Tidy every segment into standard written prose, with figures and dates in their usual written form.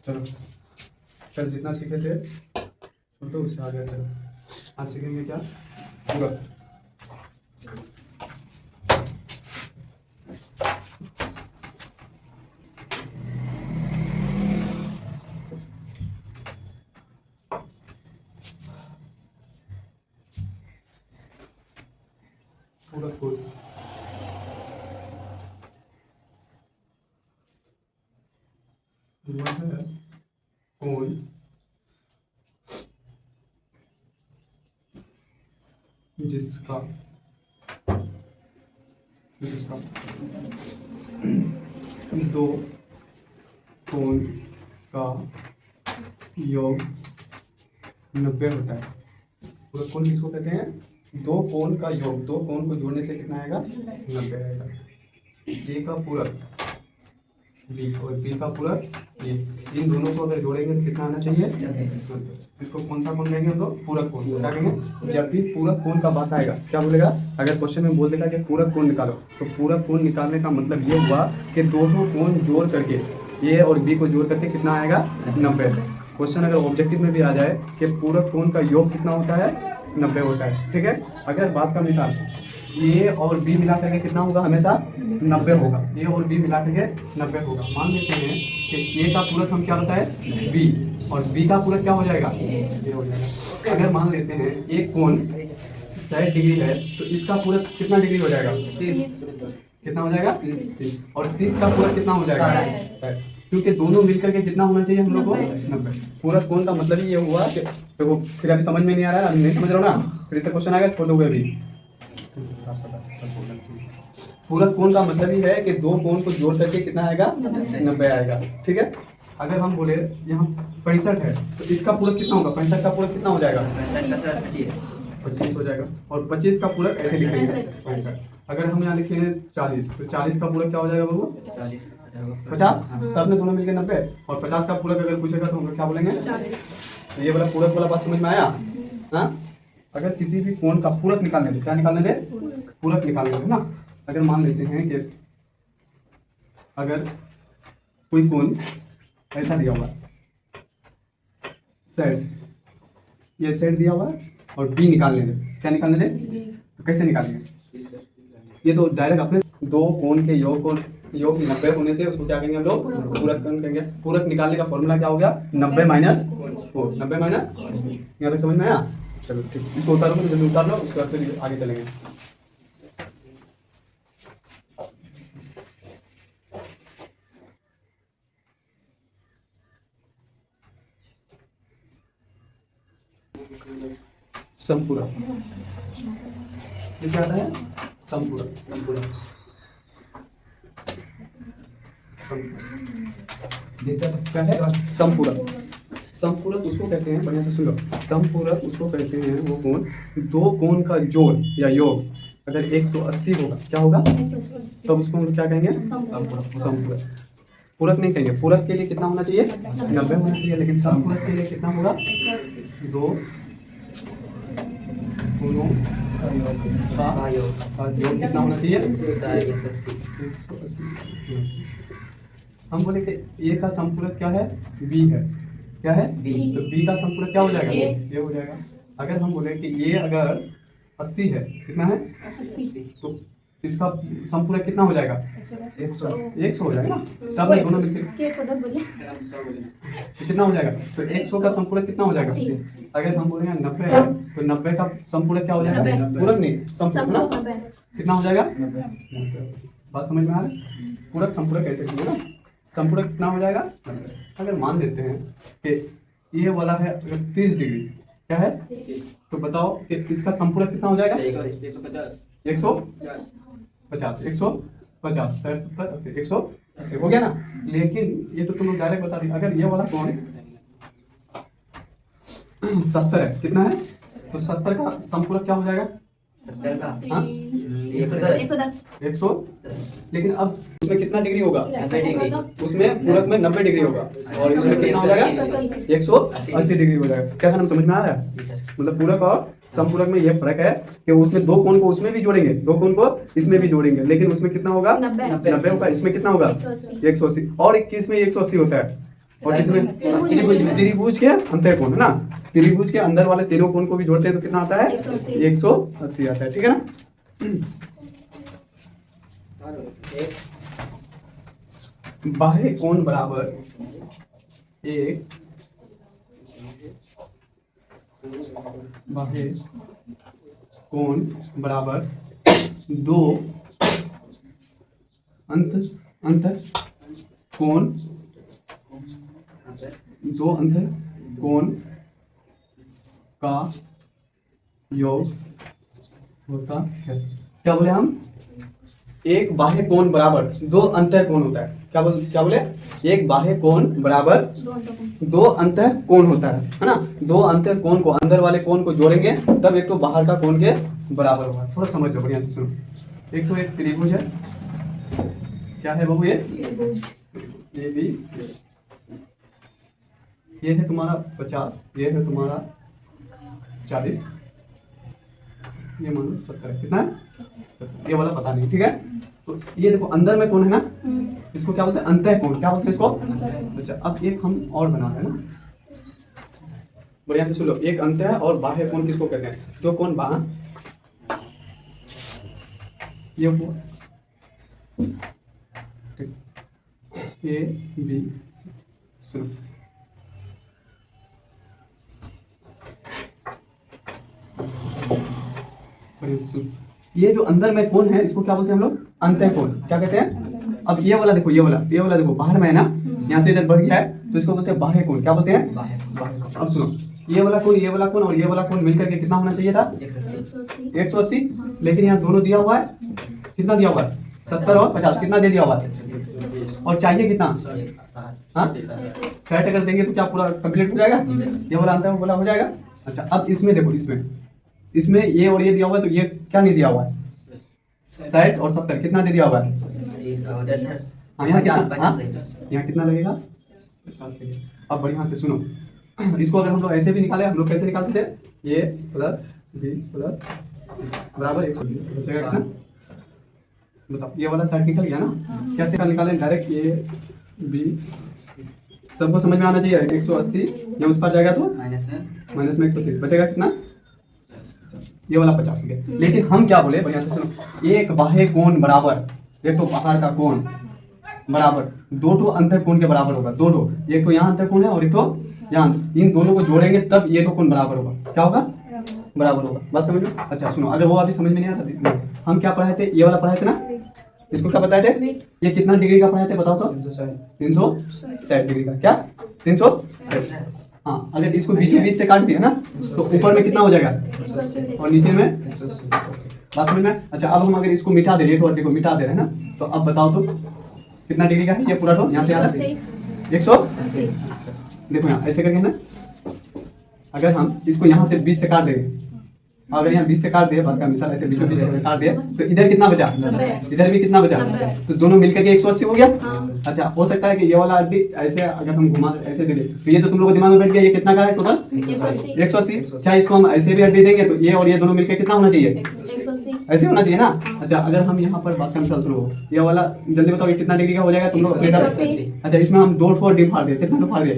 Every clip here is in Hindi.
चलो कल जितना सीखे थे तो उससे आगे चलो। आज सीखेंगे क्या? पूरक। पूरक पूरक वह है कौन जिसका दो कोण का योग 90 होता है। पूरक कोण किसको कहते हैं? दो कोण का योग, दो कोण को जोड़ने से कितना आएगा? 90 आएगा। ए का पूरक बी और बी का पूरक ए, इन दोनों को अगर जोड़ेंगे तो कितना आना चाहिए? 90। इसको कौन सा कोण कहेंगे हम लोग? पूरक कोण। क्या कहेंगे? जब भी पूरक कोण का बात आएगा क्या बोलेगा? अगर क्वेश्चन में बोल देगा कि पूरक कोण निकालो, तो पूरक कोण निकालने का मतलब ये हुआ कि दोनों कोण जोड़ करके ए और बी को जोड़ करके कितना आएगा? 90। क्वेश्चन अगर ऑब्जेक्टिव में भी आ जाए कि पूरक कोण का योग कितना होता है? 90 होता है। ठीक है। अगर बात का मिसाल ए और बी मिला करके कितना होगा? हमेशा 90 होगा। ए और बी मिला करके 90 होगा। मान लेते हैं कि ए का पूरक हम क्या होता है? बी, और बी का पूरक क्या हो जाएगा? ए हो जाएगा। अगर मान लेते हैं एक कोण 60 डिग्री है तो इसका पूरक कितना डिग्री हो जाएगा? 30। कितना हो जाएगा? 30। और 30 का पूरक कितना हो जाएगा? 60। क्योंकि दोनों मिलकर के कितना होना चाहिए हम लोग को? 90। पूरक कोण का मतलब ही ये हुआ कि देखो फिर अभी समझ में नहीं आ रहा है, अभी नहीं समझ रहा हो ना, फिर इससे क्वेश्चन आएगा छोड़ दोगे अभी। पूरक कोण का मतलब ही है कि दो कोण को जोड़ करके कितना आएगा? 90 आएगा। ठीक है। अगर हम बोले यहाँ 65 है तो इसका पूरक कितना होगा? 65 का पूरक कितना हो जाएगा? 25 हो जाएगा। और 25 का पूरक ऐसे लिखेंगे 65। अगर हम यहाँ लिखेंगे 40 तो 40 का पूरक क्या हो जाएगा बाबू? 50। तो आपने दोनों मिलकर 90, और 50 का पूरक अगर पूछेगा तो हम लोग क्या बोलेंगे? तो ये वाला पूरक वाला बात समझ में आया? हाँ। अगर किसी भी कोण का पूरक निकालने दे, क्या निकालने दे? पूरक निकालने दे ना। अगर मान लेते हैं कि अगर कोई कोण ऐसा दिया हुआ सेट, ये सेट दिया हुआ है और बी निकालने दे, क्या निकालने दे? तो कैसे निकालेंगे? ये तो डायरेक्ट अपने दो कोण के योग को योग 90 होने से उसको क्या कहेंगे हम लोग? पूरक कोण कहेंगे। पूरक निकालने का फॉर्मूला क्या हो गया? 90 माइनस 4। 90 माइनस, यहाँ तक समझ में आया? चलो ठीक, इसको उतारो तो जल्दी उतार लो, उसके बाद फिर आगे चलेंगे। समपूरक, ये क्या है? समपूरक। क्या है? समपूरक। समपूरक उसको कहते हैं, बढ़िया से सुन लो, समपूरक उसको कहते हैं वो कोण, दो कोण का जोड़ या योग अगर 180 होगा, क्या होगा? तब उसको हम क्या कहेंगे? समपूरक। समपूरक। पूरक नहीं कहेंगे। पूरक के लिए कितना होना चाहिए? 90 होना चाहिए, लेकिन समपूरक के लिए कितना होगा? दो कोणों का योग कितना होना चाहिए? 180। हम बोले कि ए का संपूरक क्या है? बी है। क्या है? बी। तो बी का संपूरक क्या हो जाएगा? ए हो जाएगा। अगर हम बोले कि ए अगर 80 है, कितना है? 80, तो इसका संपूरक कितना हो जाएगा? 100 हो जाएगा ना। सब में दोनों मिलकर कितना हो जाएगा? तो 100 का संपूरक कितना हो जाएगा? 80। अगर हम बोलेंगे 90 है तो 90 का संपूरक क्या हो जाएगा? पूरक नहीं, संपूरक ना। कितना हो जाएगा? 90। बात समझ में आ रहा है? पूरक संपूरक ऐसे किया ना। संपूरक कितना हो जाएगा? 90। अगर मान लेते हैं कि ये वाला है अगर 30 डिग्री, क्या है? तो बताओ कि इसका संपूरक कितना हो जाएगा? 150। 150, 150, 60, 70, 80, 180 हो गया ना। लेकिन ये तो तुम लोग डायरेक्ट बता दी। अगर ये वाला कोण 70 है, कितना है? तो 70 का संपूरक क्या हो जाएगा? 70 का 110। लेकिन अब उसमें कितना डिग्री होगा? उसमें पूरक में 90 डिग्री होगा, और इसमें कितना हो जाएगा? 180 डिग्री हो जाएगा। क्या हम समझ में आ रहा है? मतलब पूरक और समपूरक में यह फर्क है कि उसमें दो कोण को उसमें भी जोड़ेंगे, दो कोण को इसमें भी जोड़ेंगे, लेकिन उसमें कितना होगा? 90 होगा। इसमें कितना होगा? 180। और 21 में 180 होता है। और इसमें त्रिभुज के अंतर कोण है ना, त्रिभुज के अंदर वाले तीनों कोण को भी जोड़ते हैं तो कितना आता है 180 आता है, ठीक है ना। बाह्य कोण बराबर एक बाह्य कोण बराबर दो अंतर कोण का योग होता है। क्या बोले हम, एक बाह्य कोण बराबर दो अंतर कोण होता है। क्या बोले एक बाह्य कोण बराबर दो अंतर कोण होता है ना। दो अंतर कोण को अंदर वाले कोण को जोड़ेंगे तब एक तो बाहर का कोण के बराबर होगा। थोड़ा समझ लो बढ़िया से सुनो। एक तो एक त्रिभुज है, क्या है बाबू ये बी, ये है तुम्हारा 50, ये है तुम्हारा 40, ये मान लो 70 है। कितना है 70, ये वाला पता नहीं, ठीक है। तो ये देखो अंदर में कोण है ना, इसको क्या बोलते हैं अंतः कोण, क्या बोलते हैं इसको। अच्छा अब एक हम और बना रहे हैं ना, बढ़िया से सुन लो। एक अंतः और बाह्य कोण किसको कहते हैं, जो कोण बाहर ये हुआ ए बी, सुनो ये जो अंदर में कोण है इसको क्या बोलते हैं हम लोग अंतः कोण, क्या कहते हैं। अब ये वाला देखो, ये वाला देखो बाहर में है ना, यहाँ से इधर बढ़ गया है तो इसको बोलते हैं बाह्य कोण। क्या बोलते हैं बाह्य कोण। अब सुनो ये वाला कोण और ये वाला कोण मिलकर के कितना होना चाहिए था 180, लेकिन यहाँ दोनों दिया हुआ है, कितना दिया हुआ है 70 और 50, कितना दे दिया हुआ है और चाहिए कितना 60 अगर देंगे तो क्या पूरा कंप्लीट हो जाएगा, ये वाला अंतर बोला हो जाएगा। अच्छा अब इसमें देखो, इसमें ये और ये दिया हुआ है तो ये क्या नहीं दिया हुआ है 60 और 70, कितना दे दिया हुआ है यहाँ कितना लगेगा 50। अब बढ़िया से सुनो, इसको अगर हम लोग ऐसे भी निकाले, हम लोग कैसे निकालते थे, ये प्लस बी प्लस बराबर 120 बचेगा कितना, बताओ। ये वाला साइड निकल गया ना, कैसे निकालें डायरेक्ट, ये बी सबको समझ में आना चाहिए। 180 ये उस पर जाएगा तो माइनस में 130 बचेगा कितना, ये वाला 50 हो गया। लेकिन हम क्या बोले बढ़िया से सुनो, एक बाह्य कोण बराबर एक तो बाहर का कोण बराबर दो तो अंतर कोण के बराबर होगा। दो एक तो यहाँ अंतर कोण है और एक तो यहाँ, इन दोनों को जोड़ेंगे तब ये तो कोण बराबर होगा। क्या होगा बराबर होगा, बात समझ लो। अच्छा सुनो, अगर वो अभी समझ में नहीं आता, हम क्या पढ़ाए थे, ये वाला पढ़ाए थे ना, इसको क्या बताए थे, ये कितना डिग्री का पढ़ाए थे बताओ तो 360 डिग्री का, क्या 360। हाँ अगर इसको बीचों बीच से काट दिया ना तो ऊपर में कितना हो जाएगा और नीचे में, बात समझ में। अच्छा अब हम अगर इसको मिटा दे, देखो मिटा दे रहे हैं ना, तो अब बताओ तो कितना डिग्री का है ये पूरा तो, यहाँ से यहाँ 180। देखो यहाँ ऐसे करके ना, अगर हम इसको यहाँ से 20 से काट देंगे, अगर यहाँ 20 से काट दिए, बात का मिसाल ऐसे बीचों बीच से काट दिया तो इधर कितना बचा, इधर भी कितना बचा, तो दोनों मिलकर के 180 हो गया। अच्छा हो सकता है कि ये वाला हड्डी ऐसे अगर हम घुमा ऐसे दे दे तो ये तो तुम लोग को दिमाग में बैठ गया, ये कितना का है टोटल 180। चाहे इसको हम ऐसे भी हड्डी देंगे तो ये और ये दोनों मिलकर कितना होना चाहिए, ऐसे होना चाहिए ना। अच्छा अगर हम यहाँ पर बात का मिसाल सुनो, ये वाला जल्दी बताओ ये कितना डिग्री का हो जाएगा तुम लोग। अच्छा इसमें हम 2 4 डी फाड़ दिए, कितना फाड़ दिए,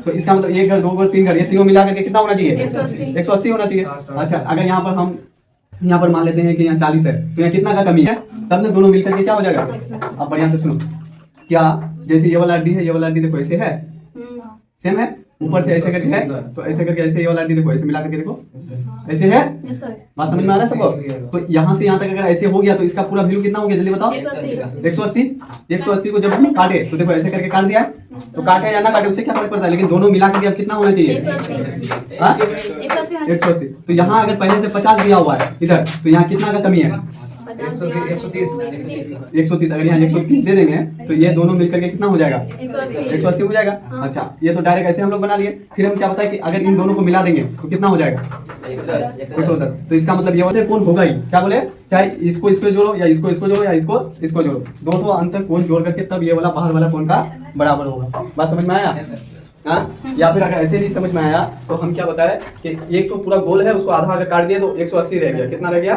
तो इसका मतलब 1 घर 2 घर 3 घर ये तीनों मिला करके कितना होना चाहिए 180 होना चाहिए। अच्छा अगर यहाँ पर हम यहाँ पर मान लेते हैं कि यहाँ 40 है तो यहाँ कितना का कमी है, तब ना दोनों मिलकर के क्या हो जाएगा। अब बढ़िया से सुनो, क्या जैसे ये वाला हड्डी है, ये वाला हड्डी देखो ऐसे है, सेम है, ऊपर से ऐसे करके है तो ऐसे करके ऐसे ये वाला हड्डी देखो ऐसे मिला करके देखो ऐसे है, बात समझ में आ रहा है सबको। तो यहाँ से यहाँ तक अगर ऐसे हो गया तो इसका पूरा वैल्यू कितना हो गया जल्दी बताओ 180 को जब हम काटे तो देखो ऐसे करके काट दिया है, तो काटे या ना काटे उससे क्या फर्क पड़ता है, लेकिन दोनों मिला करके अब कितना होना चाहिए 180। तो यहाँ अगर पहले से 50 दिया हुआ है इधर तो यहाँ कितना का कमी है 130। अगर यहाँ 130 दे देंगे तो ये दोनों मिलकर के कितना हो जाएगा 180 हो जाएगा। अच्छा ये तो डायरेक्ट ऐसे हम लोग बना लिए, फिर हम क्या बताए कि अगर इन दोनों को मिला देंगे तो कितना हो जाएगा 110। तो इसका मतलब ये होता है कोण होगा ही, क्या बोले, चाहे इसको इसको जोड़ो या इसको इसको जोड़ो या इसको इसको जोड़ो, दोनों अंतर कोण जोड़ करके तब ये वाला बाहर वाला कोण का बराबर होगा। बात समझ में आया हाँ। या फिर अगर ऐसे नहीं समझ में आया तो हम क्या बताए कि एक तो पूरा गोल है उसको आधा अगर काट दिया तो 180 रह गया, कितना रह गया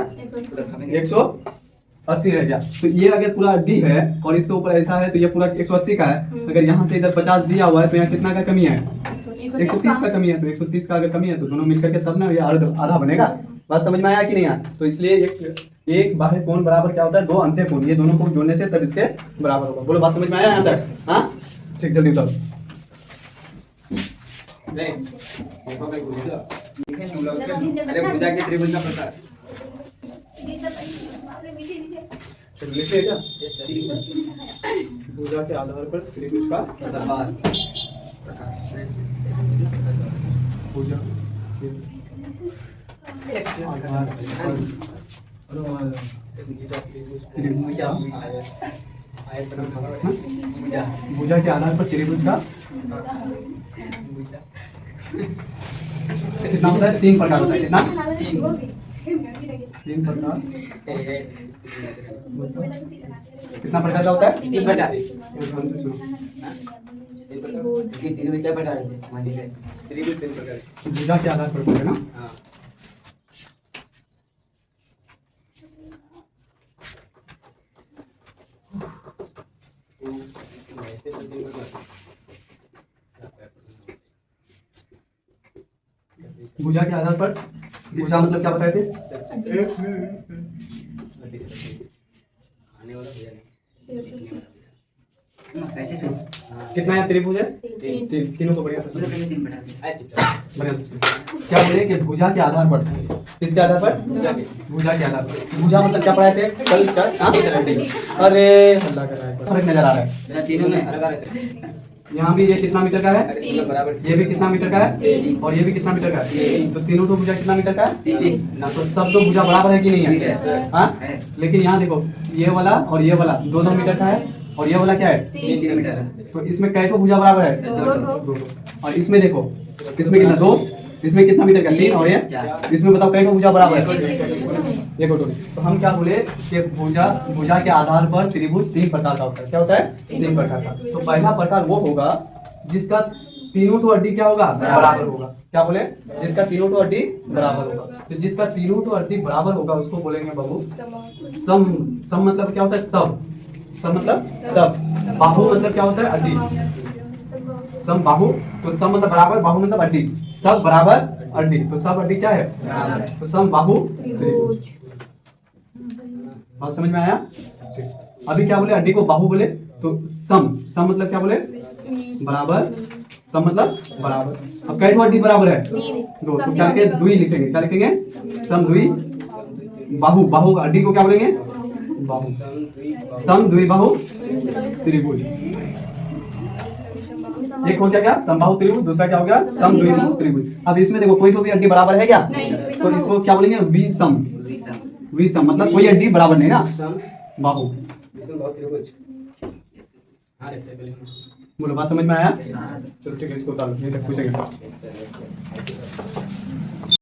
80 रह गया। तो ये अगर पूरा डी है और इसके ऊपर ऐसा है तो ये पूरा 180 का है। अगर यहाँ से इधर 50 दिया हुआ है तो यहाँ कितना का कमी है? 130 का कमी है। तो 130 का अगर कमी है तो दोनों मिलकर के तब ना ये आधा बनेगा। बात समझ में आया कि नहीं आया? तो इसलिए एक बाह्य कोण बराबर क्या होता है? 2 अंत्य कोण। ये दोनों को जोड़ने से तब इसके बराबर होगा। बोलो बात समझ में आया यहाँ तक? हाँ ठीक, जल्दी उतारो। अरे भुजा के त्रिभुज का प्रकार लिख लिया क्या? भुजा के आधार पर त्रिभुज का प्रकार भुजा के आधार पर भुजा के आधार पर त्रिभुज का कितना होता है? 3 प्रकार होता है। कितना? 3 प्रकार। कितना प्रकार का होता है? 3 प्रकार। ध्यान से सुनो। त्रिभुज क्या प्रकार है? मान लीजिए त्रिभुज 3 प्रकार। भुजा के आधार पर बोले ना? हाँ भुजा के आधार पर भुजा मतलब क्या बताए थे? आने वाला भुजा कैसे सुनो? कितना है त्रिभुज है? 3। तीनों को बढ़िया से समझो। बढ़िया से समझो। क्या बोले कि भुजा के आधार पर, किसके आधार पर? भुजा के आधार पर। भुजा मतलब क्या पढ़ाए थे कल? अरे अल्लाह कर रहा है, फर्क नजर आ रहा है। तीनों में अलग अलग यहाँ भी ये कितना मीटर का है? बराबर ये भी कितना मीटर का है? और ये भी कितना मीटर का है? तो तीनों तो भुजा कितना मीटर का है? ना तो सब तो भुजा बराबर है कि नहीं है? हाँ, लेकिन यहाँ देखो ये वाला और ये वाला 2-2 मीटर का है और ये वाला क्या है? 3 मीटर है। तो इसमें कै को भुजा बराबर है? 2। और इसमें देखो, इसमें कितना? 2। इसमें कितना मीटर का? 3। और ये इसमें बताओ कै को भुजा बराबर है? एक और 2। तो हम क्या बोले कि भुजा के आधार पर त्रिभुज 3 प्रकार का होता है। क्या होता है? 3 प्रकार का। तो पहला प्रकार वो होगा जिसका तीनों तो अड्डी क्या होगा? बराबर होगा। क्या बोले? जिसका तीनों तो अड्डी बराबर होगा। तो जिसका तीनों तो अड्डी बराबर होगा उसको बोलेंगे बाबू सम। सम मतलब क्या होता है? सब। सम मतलब सब। बाहु मतलब क्या होता है? अड्डी। सम बाहु, तो सम मतलब बराबर, बाहु मतलब अड्डी। सब बराबर अड्डी, तो सब अड्डी क्या है? बराबर है। तो सम बाहु त्रिभुज। बात समझ में आया? अभी क्या बोले? अड्डी को बाहु बोले तो सम। सम मतलब क्या बोले? बराबर। सम मतलब बराबर। अब कै अड्डी बराबर है? 2। तो क्या लिखेंगे? दुई लिखेंगे। क्या लिखेंगे? सम दुई बाहु। बाहु अड्डी को क्या बोलेंगे? बाहु। सम दुई बाहु त्रिभुज। एक हो क्या? समबाहु त्रिभुज। दूसरा क्या हो गया? सम दुई बाहु त्रिभुज। अब इसमें देखो कोई तो भी अड्डी बराबर है क्या? तो इसको क्या बोलेंगे? विषम। विषम मतलब कोई अड्डी बराबर नहीं ना। बाहु। बोलो बात समझ में आया? चलो ठीक है, इसको उतार लो, नहीं तक पूछेंगे।